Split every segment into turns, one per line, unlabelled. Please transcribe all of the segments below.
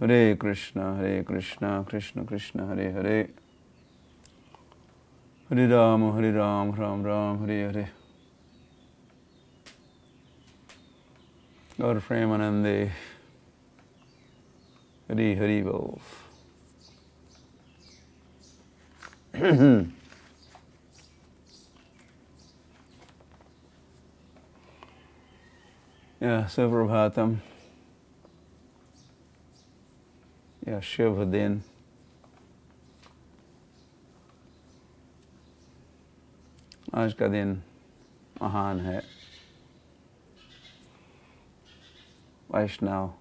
हरे कृष्णा कृष्ण कृष्ण हरे हरे, हरे राम राम राम हरे हरे। और प्रेमानंदे हरि हरि बोल। या सुप्रभातम, या शुभ दिन। आज का दिन महान है। वैष्णव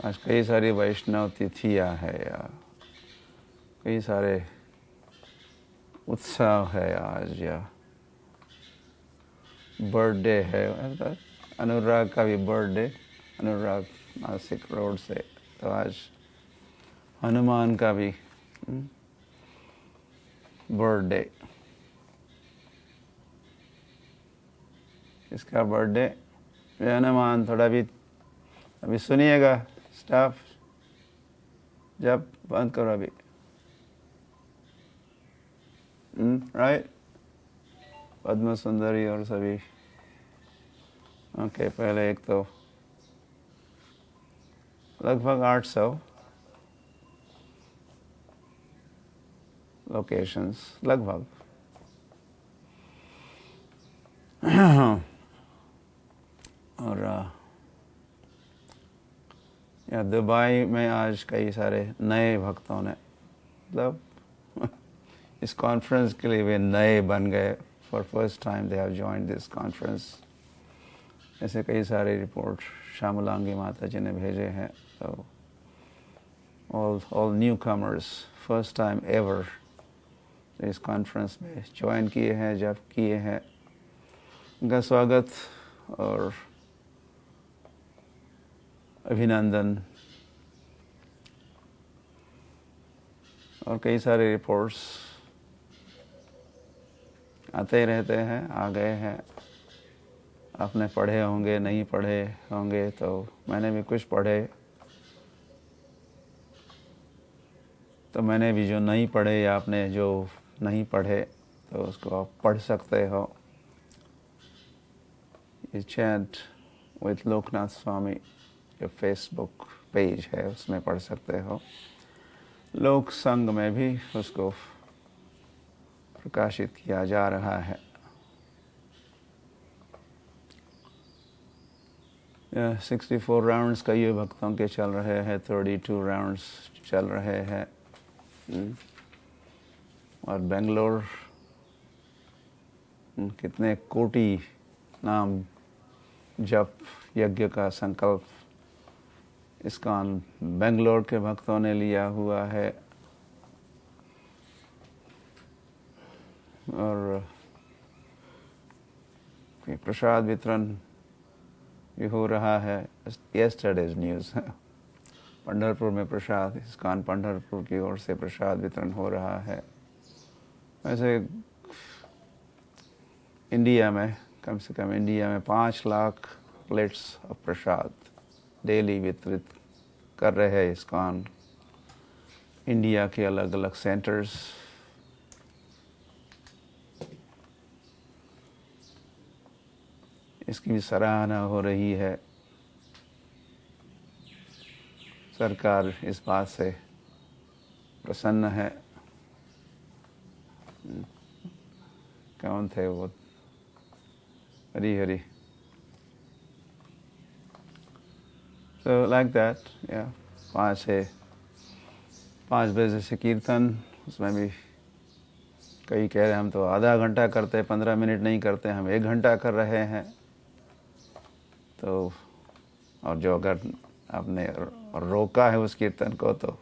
आज कई सारी वैष्णव तिथियां है, या कई सारे उत्सव है आज, या बर्थडे है। अनुराग का भी बर्थडे, अनुराग नासिक रोड से, तो आज हनुमान का भी बर्थडे। इसका बर्थडे। हनुमान थोड़ा भी अभी सुनिएगा स्टाफ, जब बंद करो अभी। राइट, पद्म सुंदरी और सभी। ओके, पहले एक तो लगभग 800 लोकेशंस लगभग। और या दुबई में आज कई सारे नए भक्तों ने, मतलब इस कॉन्फ्रेंस के लिए वे नए बन गए। For first time they have joined this conference. ऐसे कई सारे रिपोर्ट श्यामलांगी माता जी ने भेजे हैं। तो all new commerce first time ever इस कॉन्फ्रेंस में ज्वाइन किए हैं, जब किए हैं, उनका स्वागत और अभिनंदन। और कई सारे रिपोर्ट्स आते रहते हैं, आ गए हैं। आपने पढ़े होंगे, नहीं पढ़े होंगे, तो मैंने भी कुछ पढ़े। तो मैंने भी जो नहीं पढ़े, या आपने जो नहीं पढ़े, तो उसको आप पढ़ सकते हो। ये चैट विद लोकनाथ स्वामी जो फेसबुक पेज है, उसमें पढ़ सकते हो। लोक संघ में भी उसको प्रकाशित किया जा रहा है। 64 राउंड्स का ये भक्तों के चल रहे हैं, 32 राउंड्स चल रहे हैं। और बेंगलोर कितने कोटि नाम जप यज्ञ का संकल्प इस्कॉन बेंगलोर के भक्तों ने लिया हुआ है। और प्रसाद वितरण भी हो रहा है। यस्टरडेज न्यूज़ पंढरपुर में प्रसाद, इस्कॉन पंढरपुर की ओर से प्रसाद वितरण हो रहा है। वैसे इंडिया में कम से कम इंडिया में 5 lakh plates of Prasad daily वितरित कर रहे हैं इस्कॉन। इंडिया के अलग अलग सेंटर्स। इसकी भी सराहना हो रही है। सरकार इस बात से प्रसन्न है। कौन थे वो? Hari Hari. So like that, yeah, 5 बजे से कीर्तन। उसमें भी कई कह रहे हैं हम तो आधा घंटा करते, 15 मिनट नहीं करते, हम 1 घंटा कर रहे हैं। तो और जो अगर आपने रोका है उस कीर्तन को, तो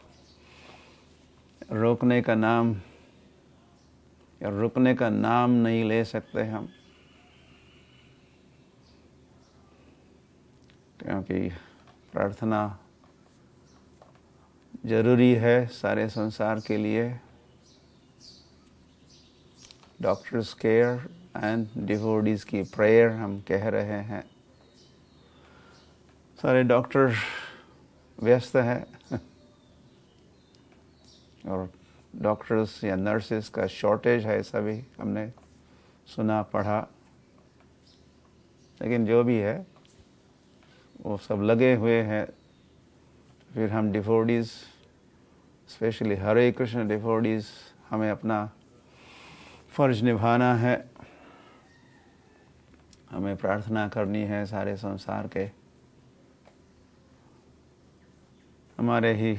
रोकने का नाम या रुकने का नाम नहीं ले सकते हम, क्योंकि प्रार्थना जरूरी है सारे संसार के लिए। डॉक्टर्स केयर एंड डिवोटीज की प्रेयर हम कह रहे हैं। सारे डॉक्टर व्यस्त हैं और डॉक्टर्स या नर्सेस का शॉर्टेज है, ऐसा भी हमने सुना पढ़ा। लेकिन जो भी है वो सब लगे हुए हैं। फिर हम डिवोटीज, स्पेशली हरे कृष्ण डिवोटीज, हमें अपना फर्ज निभाना है। हमें प्रार्थना करनी है सारे संसार के, हमारे ही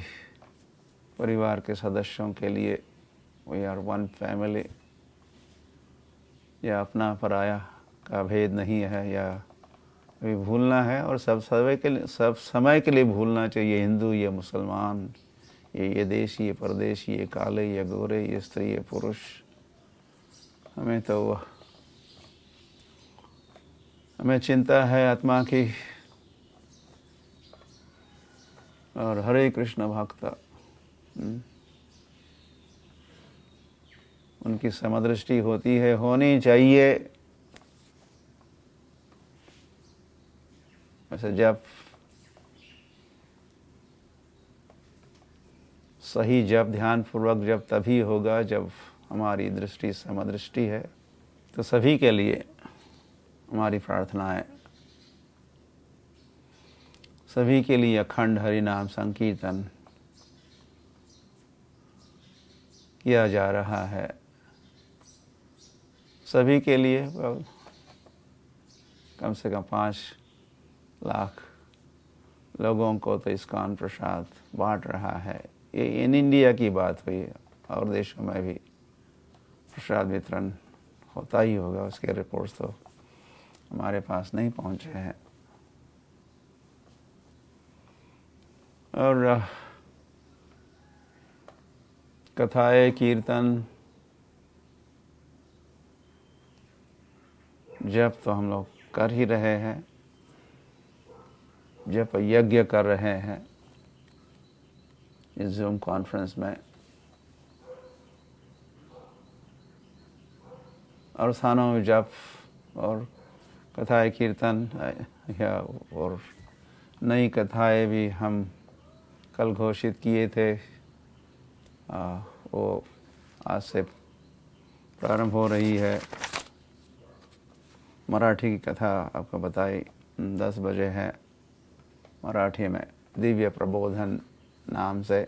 परिवार के सदस्यों के लिए। We are one family. या अपना पराया का भेद नहीं है, या भी भूलना है। और सब समय के लिए भूलना चाहिए। हिंदू, ये मुसलमान, ये देशी, ये परदेशी, ये काले, ये गोरे, ये स्त्री, ये पुरुष, हमें तो हमें चिंता है आत्मा की। और हरे कृष्ण भक्त, उनकी समदृष्टि होती है, होनी चाहिए। वैसे जब सही, जब ध्यान पूर्वक, जब तभी होगा जब हमारी दृष्टि समदृष्टि है। तो सभी के लिए हमारी प्रार्थना है। सभी के लिए अखंड हरि नाम संकीर्तन किया जा रहा है। सभी के लिए कम से कम 5 लाख लोगों को तो इस्कॉन प्रसाद बांट रहा है। ये इन इंडिया की बात हुई, और देशों में भी प्रसाद वितरण होता ही होगा। उसके रिपोर्ट्स तो हमारे पास नहीं पहुंचे हैं। और कथाएं, कीर्तन, जप तो हम लोग कर ही रहे हैं। जप यज्ञ कर रहे हैं इस जूम कॉन्फ्रेंस में। और स्थानों में जप और कथाएं, कीर्तन या और नई कथाएं भी हम कल घोषित किए थे। वो आज से प्रारंभ हो रही है। मराठी की कथा आपको बताई 10 बजे है। मराठी में दिव्य प्रबोधन नाम से।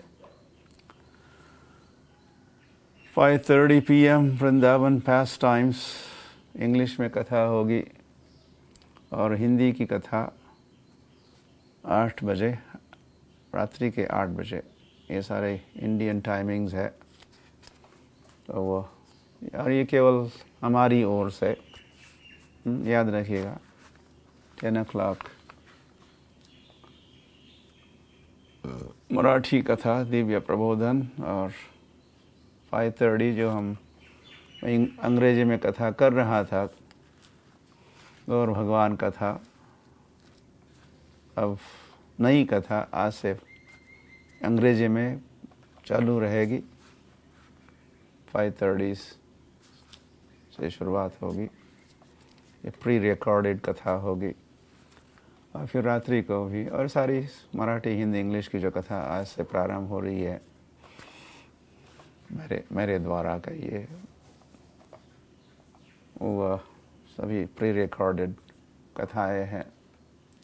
5:30 PM Vrindavan past times English में कथा होगी। और हिंदी की कथा 8 बजे, रात्रि के 8 बजे। ये सारे इंडियन टाइमिंग्स है। तो वो, और ये केवल हमारी ओर से याद रखिएगा। 10 o'clock मराठी कथा दिव्य प्रबोधन, और 5:30 जो हम अंग्रेजी में कथा कर रहा था, गौर भगवान कथा, अब नई कथा आज से अंग्रेजी में चालू रहेगी। 5:30 से शुरुआत होगी। ये प्री रिकॉर्डेड कथा होगी। और फिर रात्रि को भी, और सारी मराठी, हिंदी, इंग्लिश की जो कथा आज से प्रारंभ हो रही है मेरे द्वारा का, ये वो सभी प्री रिकॉर्डेड कथाएं हैं।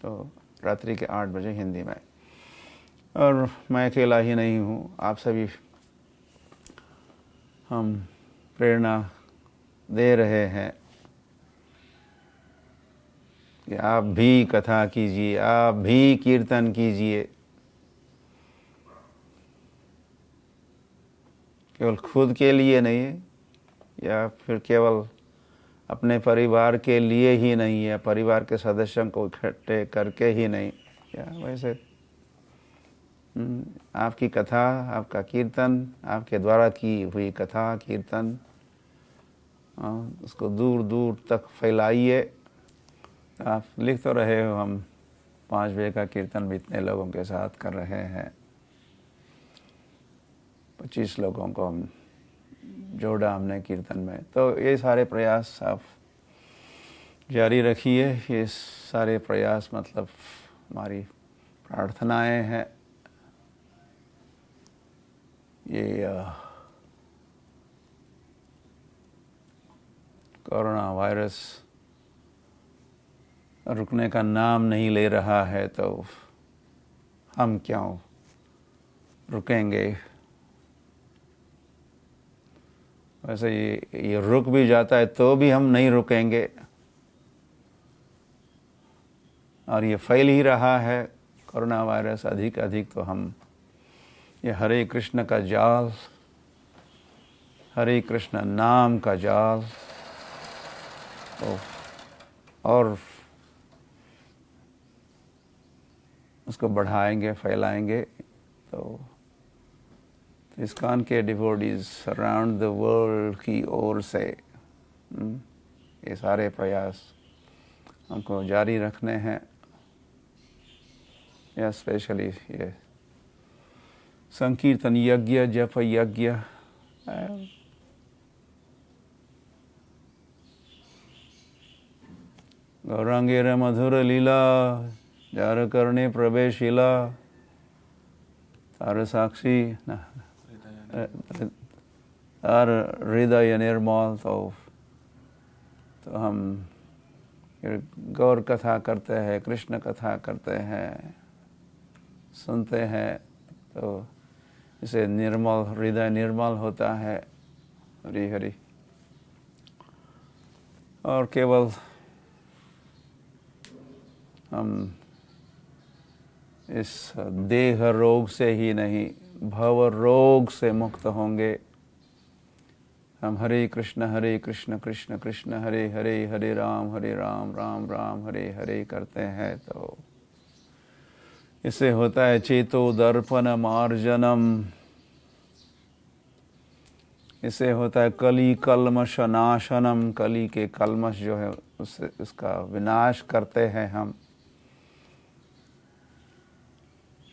तो रात्रि के 8 बजे हिंदी में। और मैं अकेला ही नहीं हूँ, आप सभी हम प्रेरणा दे रहे हैं कि आप भी कथा कीजिए, आप भी कीर्तन कीजिए। केवल खुद के लिए नहीं, या फिर केवल अपने परिवार के लिए ही नहीं, या परिवार के सदस्यों को इकट्ठे करके ही नहीं, या वैसे आपकी कथा, आपका कीर्तन, आपके द्वारा की हुई कथा, कीर्तन, उसको दूर दूर तक फैलाइए। आप लिख तो रहे हो, हम 5 बजे का कीर्तन भी इतने लोगों के साथ कर रहे हैं। 25 लोगों को हम जोड़ा हमने कीर्तन में। तो ये सारे प्रयास आप जारी रखिए। ये सारे प्रयास मतलब हमारी प्रार्थनाएं हैं। ये कोरोना वायरस रुकने का नाम नहीं ले रहा है, तो हम क्यों रुकेंगे। वैसे ये रुक भी जाता है तो भी हम नहीं रुकेंगे, और ये फैल ही रहा है कोरोना वायरस अधिक अधिक। तो हम ये हरे कृष्ण का जाल, हरे कृष्ण नाम का जाल और उसको बढ़ाएंगे, फैलाएंगे। तो इस्कॉन के डिवोटीज अराउंड द वर्ल्ड की ओर से ये सारे प्रयास हमको जारी रखने हैं। या स्पेशली ये संकीर्तन यज्ञ, जप यज्ञ, गौरांगेर मधुर लीला, जार करने प्रवेशिला, तार साक्षी तार हृदय निर्मल। तो हम गौर कथा करते हैं, कृष्ण कथा करते हैं, सुनते हैं, तो इसे निर्मल, हृदय निर्मल होता है। हरि हरि। और केवल हम इस देह रोग से ही नहीं, भव रोग से मुक्त होंगे। हम हरे कृष्ण कृष्ण कृष्ण हरे हरे, हरे राम राम राम हरे हरे करते हैं, तो इससे होता है चेतो दर्पण मार्जनम। इससे होता है कली कल्मष नाशनम। कली के कल्मष जो है उसका विनाश करते हैं हम।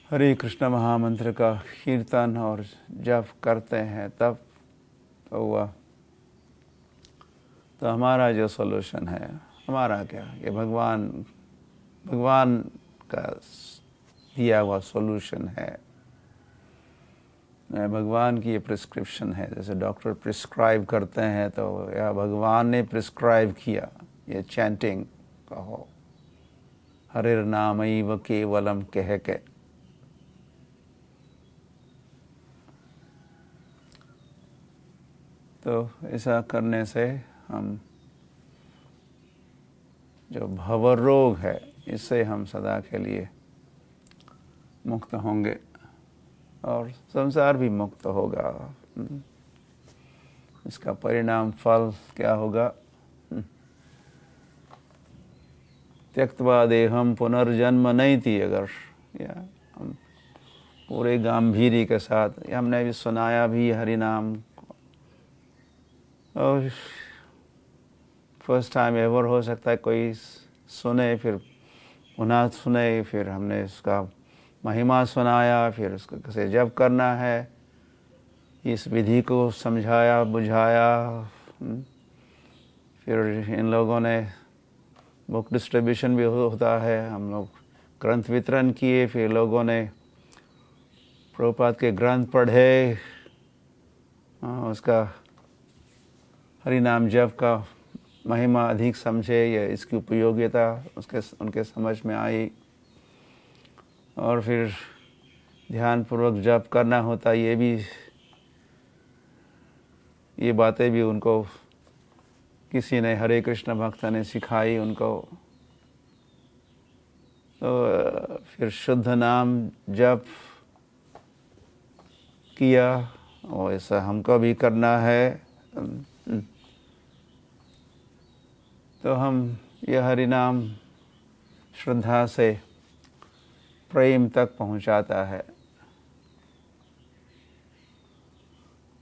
हरे कृष्ण महामंत्र का कीर्तन और जप करते हैं, तब तो हमारा जो सॉल्यूशन है, हमारा क्या, ये भगवान का दिया हुआ सॉल्यूशन है। भगवान की ये प्रिस्क्रिप्शन है। जैसे डॉक्टर प्रिस्क्राइब करते हैं, तो यह भगवान ने प्रिस्क्राइब किया। ये चैंटिंग कहो, हरे नामैव केवलम कह के। तो ऐसा करने से हम जो भवरोग है, इससे हम सदा के लिए मुक्त होंगे और संसार भी मुक्त होगा। इसका परिणाम फल क्या होगा? त्यक्त्वा देहम पुनर्जन्म नैति। अगर या हम पूरे गांभीर्य के साथ, हमने भी सुनाया भी हरि नाम, और फर्स्ट टाइम एवर हो सकता है कोई सुने, फिर पुनः सुने, फिर हमने उसका महिमा सुनाया, फिर उसको कैसे जप करना है, इस विधि को समझाया बुझाया। फिर इन लोगों ने बुक डिस्ट्रीब्यूशन भी होता है, हम लोग ग्रंथ वितरण किए, फिर लोगों ने प्रभुपाद के ग्रंथ पढ़े, उसका हरि नाम जप का महिमा अधिक समझे, या इसकी उपयोगिता उनके समझ में आई। और फिर ध्यानपूर्वक जप करना होता, ये बातें भी उनको किसी ने, हरे कृष्ण भक्त ने सिखाई उनको। तो फिर शुद्ध नाम जप किया, और ऐसा हमको भी करना है। तो हम यह हरि नाम श्रद्धा से प्रेम तक पहुंचाता है,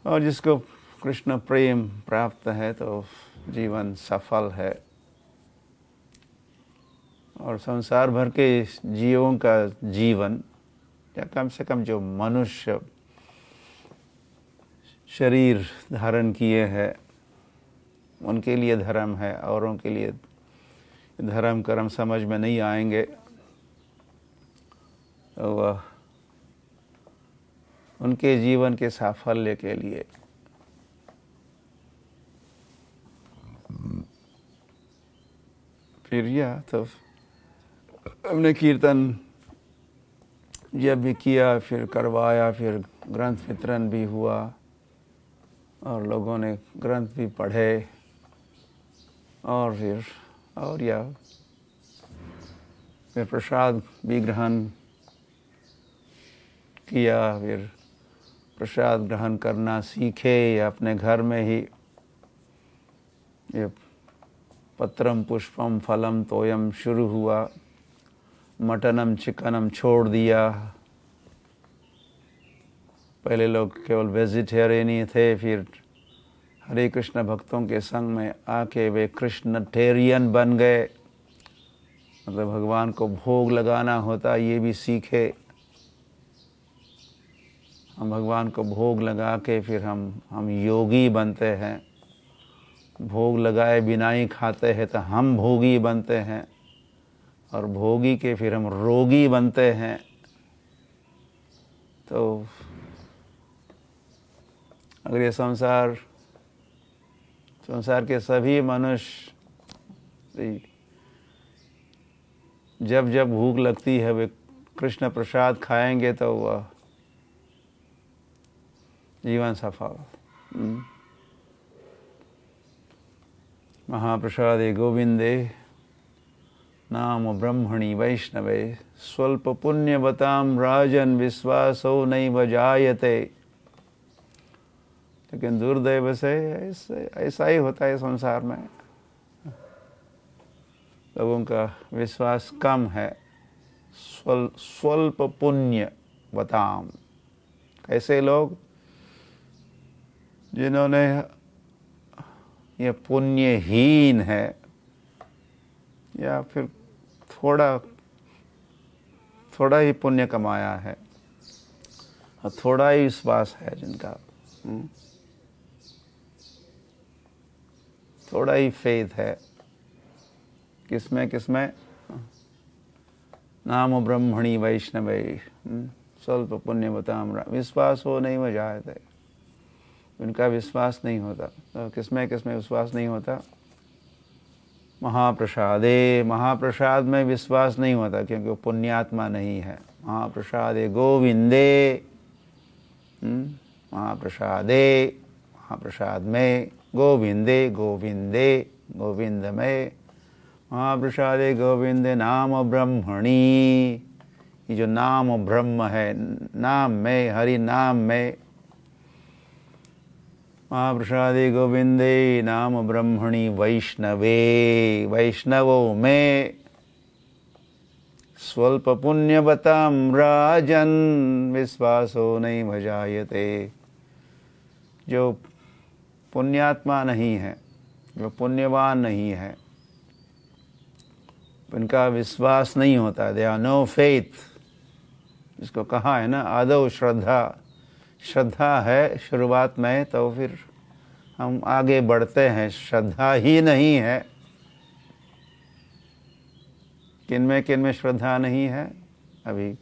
और जिसको कृष्ण प्रेम प्राप्त है तो जीवन सफल है। और संसार भर के जीवों का जीवन, या कम से कम जो मनुष्य शरीर धारण किए हैं, उनके लिए धर्म है, औरों के लिए धर्म कर्म समझ में नहीं आएंगे। तो उनके जीवन के साफल्य के लिए फिर यह तो हमने कीर्तन जब भी किया, फिर करवाया, फिर ग्रंथ वितरण भी हुआ और लोगों ने ग्रंथ भी पढ़े और फिर प्रसाद भी ग्रहण किया। फिर प्रसाद ग्रहण करना सीखे या अपने घर में ही ये पत्रम पुष्पम फलम तोयम शुरू हुआ। मटनम चिकनम छोड़ दिया। पहले लोग केवल वेजिटेरियन ही थे, फिर हरे कृष्ण भक्तों के संग में आके वे कृष्णटेरियन बन गए। मतलब भगवान को भोग लगाना होता ये भी सीखे। हम भगवान को भोग लगा के फिर हम योगी बनते हैं। भोग लगाए बिना ही खाते हैं तो हम भोगी बनते हैं और भोगी के फिर हम रोगी बनते हैं। तो अगर ये संसार के सभी मनुष्य जब जब भूख लगती है वे कृष्ण प्रसाद खाएंगे तो वह जीवन सफल। महाप्रसादे गोविंदे नाम ब्रह्मणि वैष्णवे स्वल्प पुण्यवताम राजन विश्वासो नैव जायते। लेकिन दुर्दैव से ऐसा ही होता है संसार में। लोगों का विश्वास कम है। स्वल्प पुण्यवताम, कैसे लोग जिन्होंने ये पुण्यहीन है या फिर थोड़ा ही पुण्य कमाया है और थोड़ा ही विश्वास है जिनका, थोड़ा ही फेथ है। किसमें नाम ब्रह्मणि वैष्णवे स्वल्प पुण्यवताम विश्वास हो नहीं हो जाते। उनका विश्वास नहीं होता। तो किसमें विश्वास नहीं होता? महाप्रसाद में विश्वास नहीं होता क्योंकि वो पुण्यात्मा नहीं है। महाप्रसादे गोविंदे, महाप्रसाद में गोविंद में महाप्रसादे गोविंदे नाम ब्रह्मणि। ये जो नाम ब्रह्म है, नाम में, हरि नाम में, महाप्रसादे गोविंदे नाम ब्रह्मणि वैष्णवों में स्वल्प पुण्यवताम राजन विश्वासो नहीं भजायते। जो पुण्यात्मा नहीं है, जो पुण्यवान नहीं है, उनका विश्वास नहीं होता। They are no faith. जिसको कहा है ना आदौ श्रद्धा है शुरुआत में, तो फिर हम आगे बढ़ते हैं। श्रद्धा ही नहीं है, किन में श्रद्धा नहीं है अभी।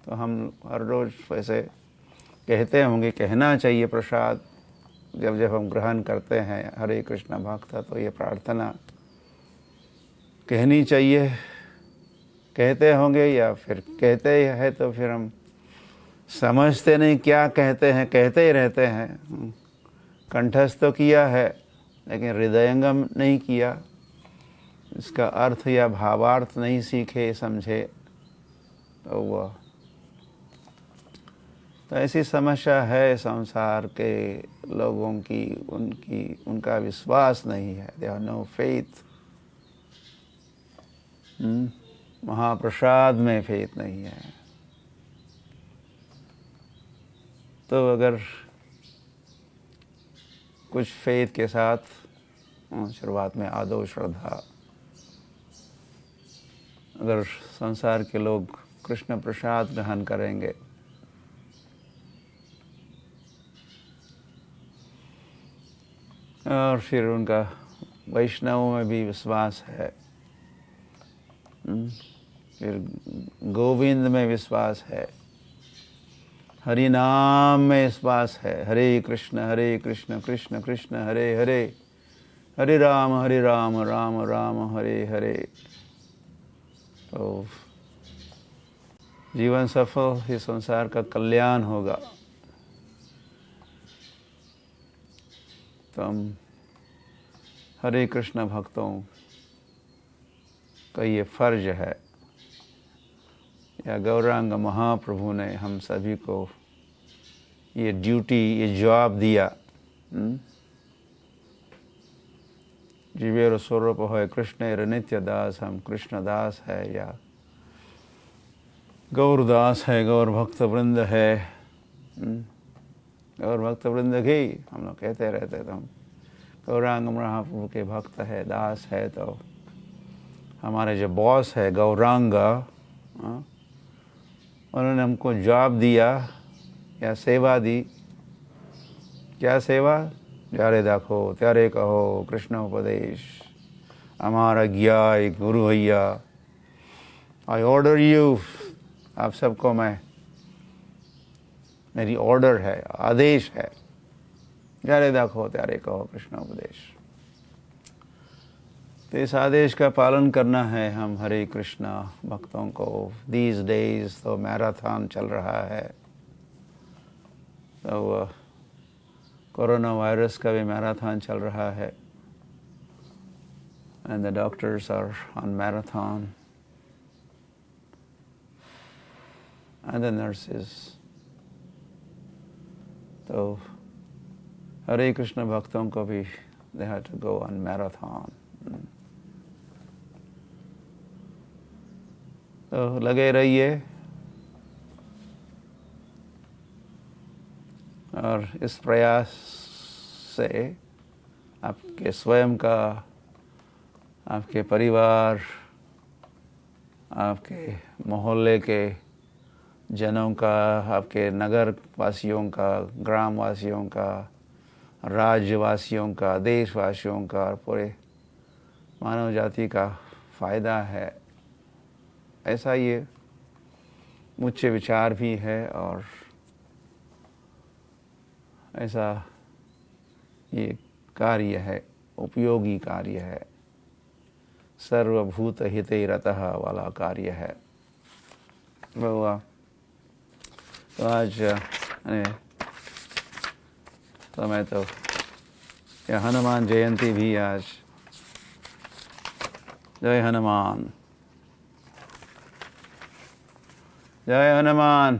तो हम हर रोज़ वैसे कहते होंगे, कहना चाहिए प्रसाद जब हम ग्रहण करते हैं हरे कृष्ण भक्त, तो ये प्रार्थना कहनी चाहिए। कहते होंगे या फिर कहते ही है तो फिर हम समझते नहीं क्या कहते हैं, कहते ही रहते हैं। कंठस्थ तो किया है लेकिन हृदयंगम नहीं किया, इसका अर्थ या भावार्थ नहीं सीखे समझे, तो ऐसी समस्या है संसार के लोगों की। उनका विश्वास नहीं है। They are no faith. महाप्रसाद में फेथ नहीं है। तो अगर कुछ फेथ के साथ शुरुआत में आदौ श्रद्धा, अगर संसार के लोग कृष्ण प्रसाद ग्रहण करेंगे और फिर उनका वैष्णवों में भी विश्वास है, फिर गोविंद में विश्वास है, हरि नाम में विश्वास है। हरे कृष्ण कृष्ण कृष्ण हरे हरे, हरे राम राम राम हरे हरे। तो जीवन सफल, इस संसार का कल्याण होगा। तो हम हरे कृष्ण भक्तों का ये फर्ज है, या गौरांग महाप्रभु ने हम सभी को ये ड्यूटी, ये जॉब दिया। जीवेर स्वरूप है कृष्ण नित्य दास, हम कृष्ण दास है या गौरदास है, गौर भक्त वृंद है। गौर भक्त वृंद ही हम लोग कहते रहते, तो हम गौरांग महाप्रभु के भक्त है, दास है। तो हमारे जो बॉस है गौरांग, उन्होंने हमको जॉब दिया या सेवा दी। क्या सेवा? जारे देखो त्यारे कहो कृष्ण उपदेश, हमारा ज्ञाय गुरु भैया। आई ऑर्डर यू, आप सबको मैं, मेरी ऑर्डर है, आदेश है, जारे देखो त्यारे कहो कृष्ण उपदेश। तो इस आदेश का पालन करना है हम हरे कृष्णा भक्तों को। दीज डेज तो मैराथन चल रहा है, तो कोरोना वायरस का भी मैराथन चल रहा है, and the doctors are on marathon and the nurses. तो हरे कृष्ण भक्तों को भी they have to go on marathon. तो लगे रहिए और इस प्रयास से आपके स्वयं का, आपके परिवार, आपके मोहल्ले के जनों का, आपके नगर वासियों का, ग्राम वासियों का, राज्यवासियों का, देशवासियों का और पूरे मानव जाति का फ़ायदा है, ऐसा ये मुझ विचार भी है। और ऐसा ये कार्य है, उपयोगी कार्य है, सर्वभूत हिते रतः वाला कार्य है। तो आज समय तो यह हनुमान जयंती भी आज। जय हनुमान, जय हनुमान,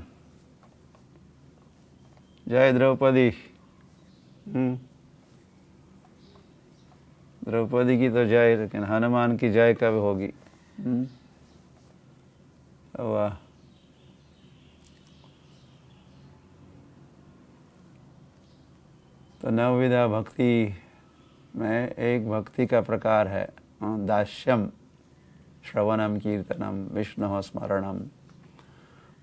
जय द्रौपदी। द्रौपदी की तो जय, लेकिन हनुमान की जय कब होगी? वाह। तो नवविधा भक्ति में एक भक्ति का प्रकार है दास्यम, श्रवणम कीर्तनम विष्णु स्मरणम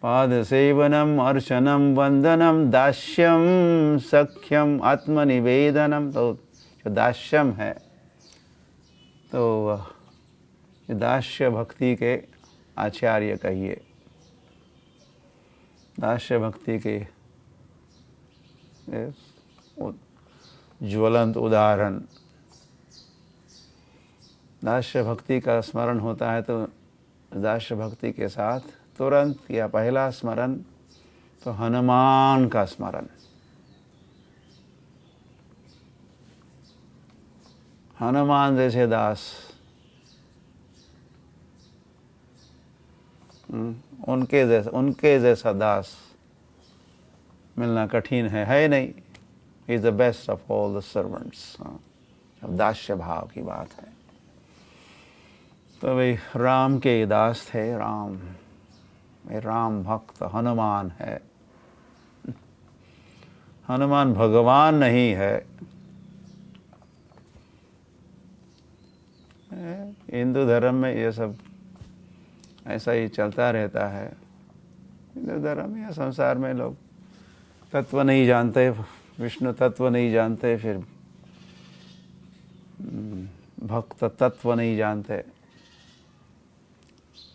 पाद सेवनम अर्चनम वंदनम दास्यम सख्यम आत्मनिवेदनम। तो जो दास्यम है, तो दास्य भक्ति के आचार्य कहिए, दास्य भक्ति के ज्वलंत उदाहरण। दास्य भक्ति का स्मरण होता है तो दास्य भक्ति के साथ तुरंत या पहला स्मरण तो हनुमान का स्मरण। हनुमान जैसे दास, उनके जैसा दास मिलना कठिन है नहीं। He is the best of all the servants। अब दास्य भाव की बात है। तो भाई राम के दास थे, राम भक्त हनुमान है। हनुमान भगवान नहीं है। हिंदू धर्म में ये सब ऐसा ही चलता रहता है। हिंदू धर्म या संसार में लोग तत्व नहीं जानते, विष्णु तत्व नहीं जानते, फिर भक्त तत्व नहीं जानते।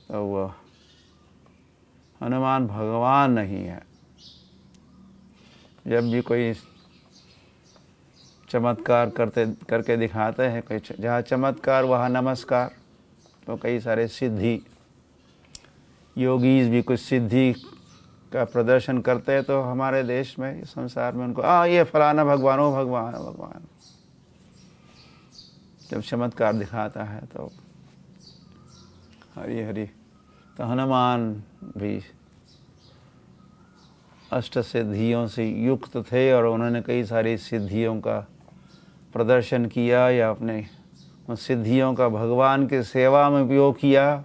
तो हनुमान भगवान नहीं है। जब भी कोई चमत्कार करके दिखाते हैं, कोई जहाँ चमत्कार वहाँ नमस्कार। तो कई सारे सिद्धि योगीज भी कुछ सिद्धि का प्रदर्शन करते हैं, तो हमारे देश में, संसार में उनको ये फलाना भगवान, ओ भगवान, भगवान। जब चमत्कार दिखाता है तो हरि हरि। तो हनुमान भी अष्ट सिद्धियों से युक्त थे और उन्होंने कई सारी सिद्धियों का प्रदर्शन किया या अपने उन सिद्धियों का भगवान की सेवा में उपयोग किया।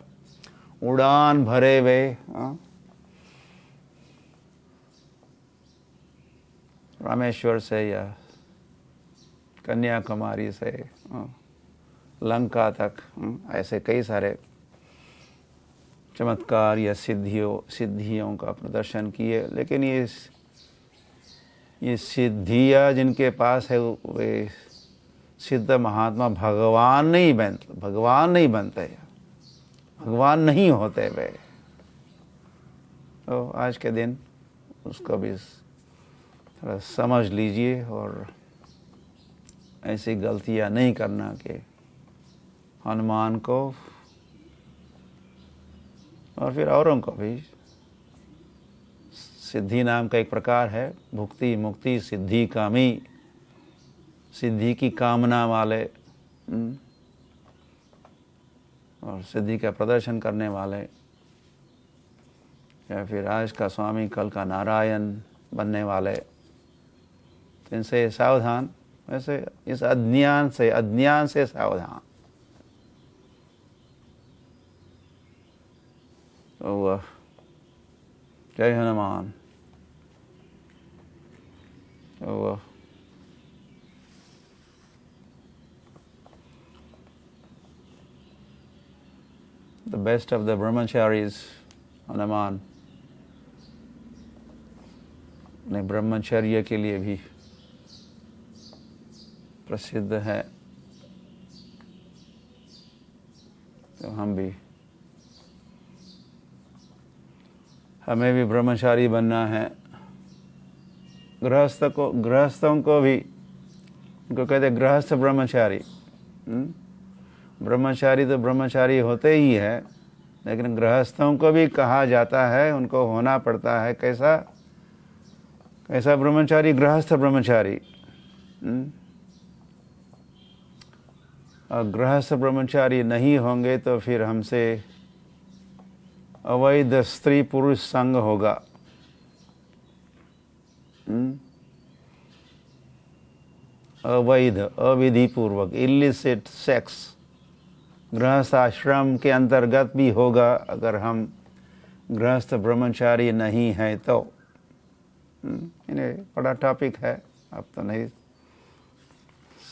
उड़ान भरे वे रामेश्वर से या कन्याकुमारी से लंका तक ऐसे कई सारे चमत्कार या सिद्धियों का प्रदर्शन किए। लेकिन ये सिद्धियाँ जिनके पास है वे सिद्ध महात्मा भगवान नहीं बनते, भगवान नहीं होते वे। तो आज के दिन उसको भी थोड़ा समझ लीजिए और ऐसी गलतियाँ नहीं करना कि हनुमान को और फिर औरों को भी। सिद्धि नाम का एक प्रकार है, भुक्ति मुक्ति सिद्धि कामी, सिद्धि की कामना वाले और सिद्धि का प्रदर्शन करने वाले, या फिर आज का स्वामी कल का नारायण बनने वाले। तो इनसे सावधान, वैसे इस अज्ञान से सावधान। तो जय हनुमान। तो the best of the brahmacharis, Hanuman ने ब्रह्मचर्य के लिए भी प्रसिद्ध है। तो हमें भी ब्रह्मचारी बनना है। गृहस्थों को भी, उनको कहते हैं गृहस्थ ब्रह्मचारी। ब्रह्मचारी तो ब्रह्मचारी होते ही है, लेकिन गृहस्थों को भी कहा जाता है, उनको होना पड़ता है कैसा ब्रह्मचारी, गृहस्थ ब्रह्मचारी। और गृहस्थ ब्रह्मचारी नहीं होंगे तो फिर हमसे अवैध स्त्री पुरुष संग होगा। अवैध, अविधि पूर्वक, इलिसिट सेक्स गृहस्थ आश्रम के अंतर्गत भी होगा अगर हम गृहस्थ ब्रह्मचारी नहीं हैं तो। इन्हें बड़ा टॉपिक है, अब तो नहीं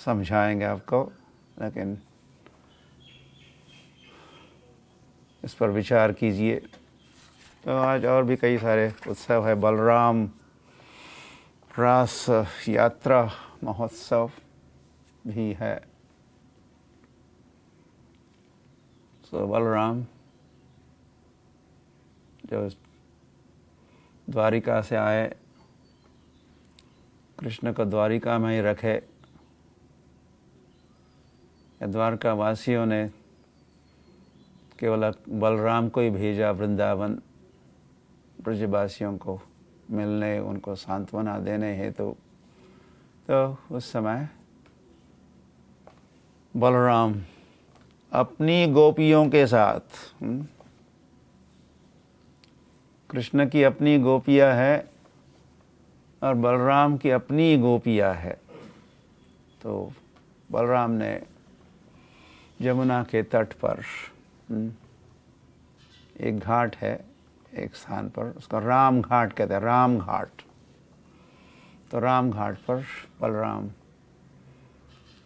समझाएंगे आपको, लेकिन इस पर विचार कीजिए। तो आज और भी कई सारे उत्सव है। बलराम रास यात्रा महोत्सव भी है। तो बलराम जो द्वारिका से आए, कृष्ण को द्वारिका में ही रखे। द्वारका वासियों ने केवल बलराम को ही भेजा वृंदावन ब्रजवासियों को मिलने, उनको सांत्वना देने हेतु। तो उस समय बलराम अपनी गोपियों के साथ, कृष्ण की अपनी गोपियाँ है और बलराम की अपनी गोपियाँ है। तो बलराम ने यमुना के तट पर एक घाट है, एक स्थान पर, उसका राम घाट कहते हैं, राम घाट। तो राम घाट पर बलराम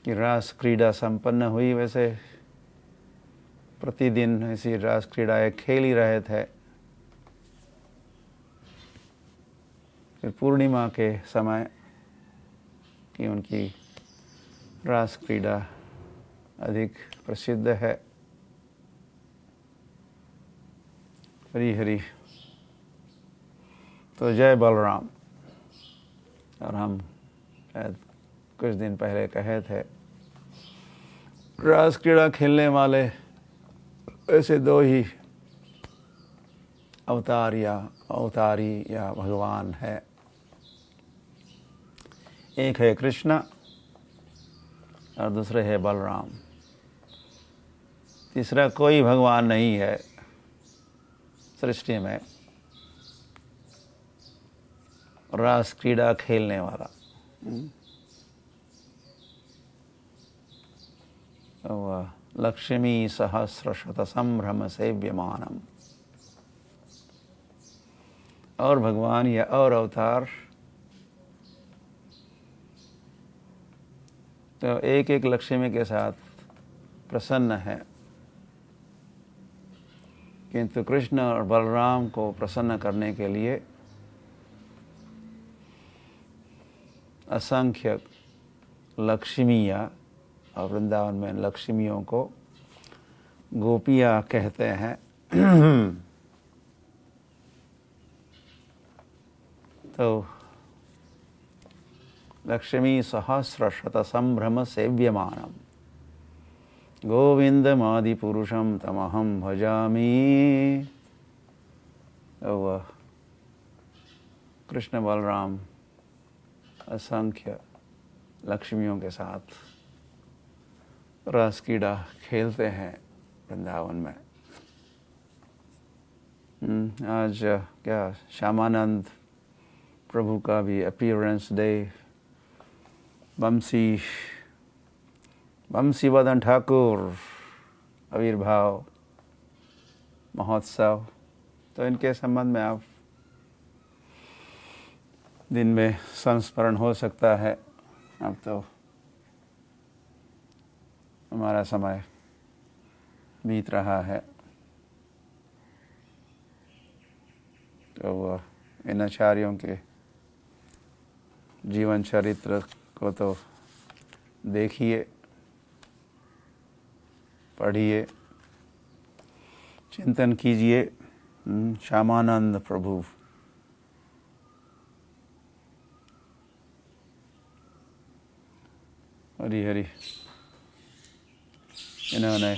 की रास क्रीड़ा संपन्न हुई। वैसे प्रतिदिन ऐसी रास क्रीड़ाएँ खेल ही रहे थे। फिर पूर्णिमा के समय की उनकी रास क्रीड़ा अधिक प्रसिद्ध है। हरि हरि। तो जय बलराम। और हम शायद कुछ दिन पहले कहे थे, रास क्रीड़ा खेलने वाले ऐसे दो ही अवतार या अवतारी या भगवान है, एक है कृष्ण और दूसरे है बलराम। तीसरा कोई भगवान नहीं है सृष्टि में रास क्रीड़ा खेलने वाला। लक्ष्मी सहस्रशत संभ्रम सेव्यमानम। और भगवान या और अवतार तो एक एक लक्ष्मी के साथ प्रसन्न है, किंतु कृष्ण और बलराम को प्रसन्न करने के लिए असंख्य लक्ष्मियाँ, और वृंदावन में लक्ष्मियों को गोपियाँ कहते हैं। तो लक्ष्मी सहस्रशत संभ्रम सेव्यमानम गोविंदमादि पुरुषम तमहम भजामि। तो कृष्ण बलराम असंख्य लक्ष्मियों के साथ रास क्रीड़ा खेलते हैं वृंदावन में। आज क्या श्यामानंद प्रभु का भी अपीयरेंस डे, बंसी वदन ठाकुर आविर्भाव महोत्सव। तो इनके संबंध में आप दिन में संस्मरण हो सकता है। अब तो हमारा समय बीत रहा है, तो इन आचार्यों के जीवन चरित्र को तो देखिए, पढ़िए, चिंतन कीजिए। श्यामानंद प्रभु हरि हरि, इन्होंने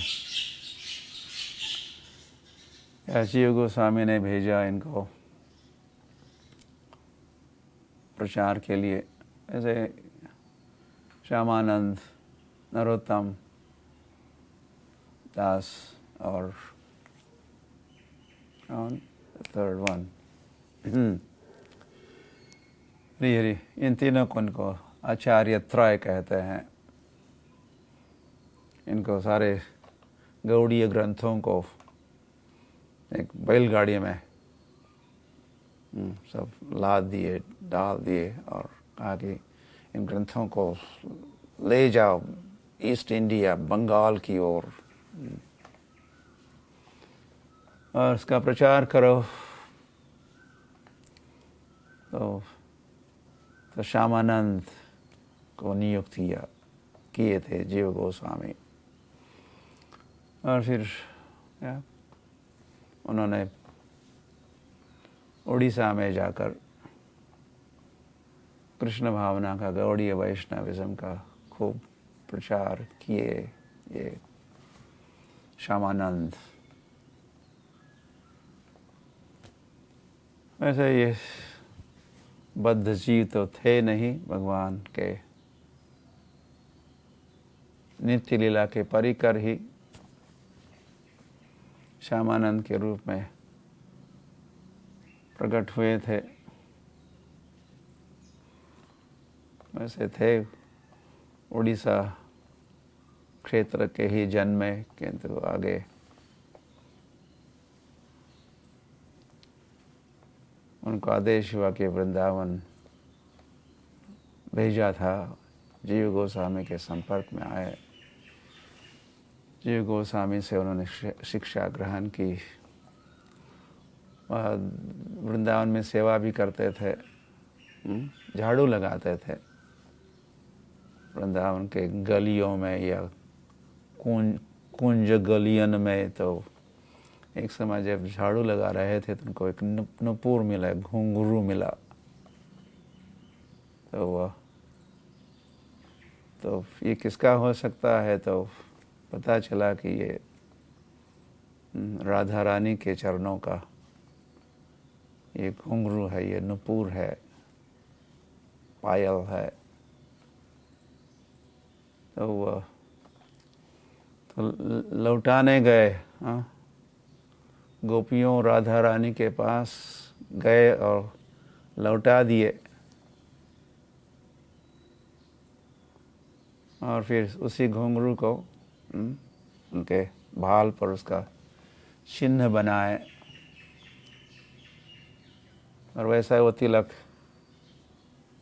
याची गोस्वामी ने भेजा इनको प्रचार के लिए। ऐसे श्यामानंद, नरोत्तम दास और थर्ड वन हरि हरि, इन तीनों को इनको आचार्य त्रय कहते हैं। इनको सारे गौड़ीय ग्रंथों को एक बैलगाड़ी में सब लाद दिए, डाल दिए और कहा कि इन ग्रंथों को ले जाओ ईस्ट इंडिया, बंगाल की ओर और इसका प्रचार करो। तो श्यामानंद को नियुक्त किए थे जीव गोस्वामी, और फिर उन्होंने उड़ीसा में जाकर कृष्ण भावना का, गौड़ीय वैष्णविज्म का खूब प्रचार किए। ये श्यामानंद वैसे ये बद्ध जीव तो थे नहीं, भगवान के नित्य लीला के परिकर ही श्यामानंद के रूप में प्रकट हुए थे। वैसे थे उड़ीसा क्षेत्र के ही जन्मे, किंतु आगे उनको आदेश हुआ कि वृंदावन भेजा था। जीव गोस्वामी के संपर्क में आए, जीव गोस्वामी से उन्होंने शिक्षा ग्रहण की। वृंदावन में सेवा भी करते थे, झाड़ू लगाते थे वृंदावन के गलियों में या कुंज गलियन में। तो एक समय जब झाड़ू लगा रहे थे तो उनको एक नुपुर मिला, घुंघरू मिला। तो ये किसका हो सकता है? तो पता चला कि ये राधा रानी के चरणों का ये घुंघरू है, ये नुपुर है, पायल है। तो लौटाने गए। गोपियों राधा रानी के पास गए और लौटा दिए, और फिर उसी घुंघरू को उनके भाल पर उसका चिन्ह बनाए, और वैसा वो तिलक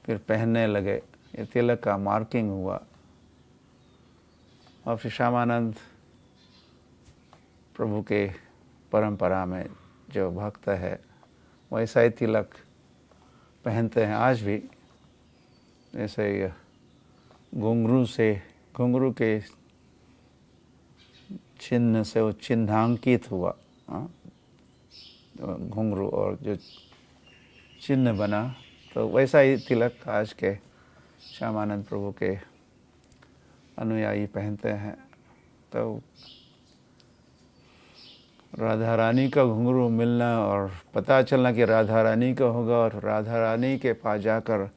फिर पहनने लगे। ये तिलक का मार्किंग हुआ। और फिर श्यामानंद प्रभु के परंपरा में जो भक्त है वैसा ही तिलक पहनते हैं आज भी। जैसे घुंघरू के चिन्ह से वो चिन्हांकित हुआ, घुंघरू और जो चिन्ह बना, तो वैसा ही तिलक आज के श्यामानंद प्रभु के अनुयायी पहनते हैं। तो राधा रानी का घुंघरू मिलना और पता चलना कि राधा रानी का होगा, और राधा रानी के पास जाकर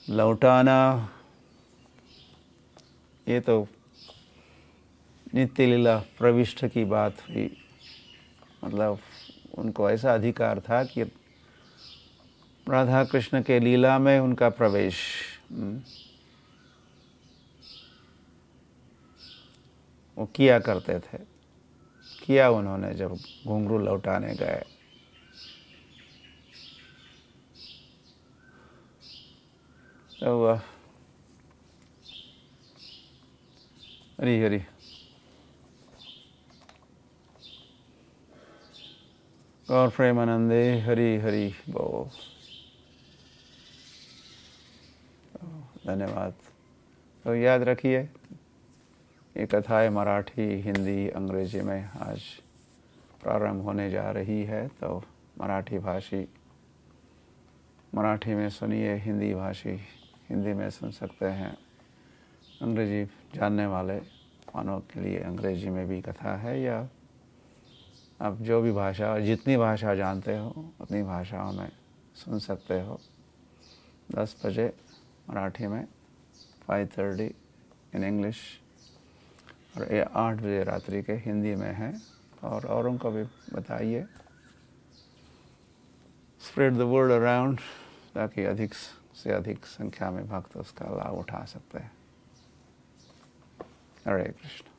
लौटाना, ये तो नित्य लीला प्रविष्ट की बात हुई। मतलब उनको ऐसा अधिकार था कि राधा कृष्ण के लीला में उनका प्रवेश। वो किया करते थे, किया उन्होंने जब घुंघरू लौटाने गए। तो हरी हरी। गौर प्रेमानंदे हरी हरी बोल। धन्यवाद। तो याद रखिए, ये कथाएं मराठी, हिंदी, अंग्रेजी में आज प्रारंभ होने जा रही है। तो मराठी भाषी मराठी में सुनिए, हिंदी भाषी हिंदी में सुन सकते हैं। अंग्रेजी जानने वाले मानव के लिए अंग्रेजी में भी कथा है, या आप जो भी भाषा, जितनी भाषा जानते हो उतनी भाषाओं में सुन सकते हो। 10 बजे मराठी में, 5:30 इन इंग्लिश, और 8 बजे रात्रि के हिंदी में है। और औरों को भी बताइए, स्प्रेड द वर्ड अराउंड, ताकि अधिक से अधिक संख्या में भक्त उसका लाभ उठा सकते हैं। हरे कृष्ण।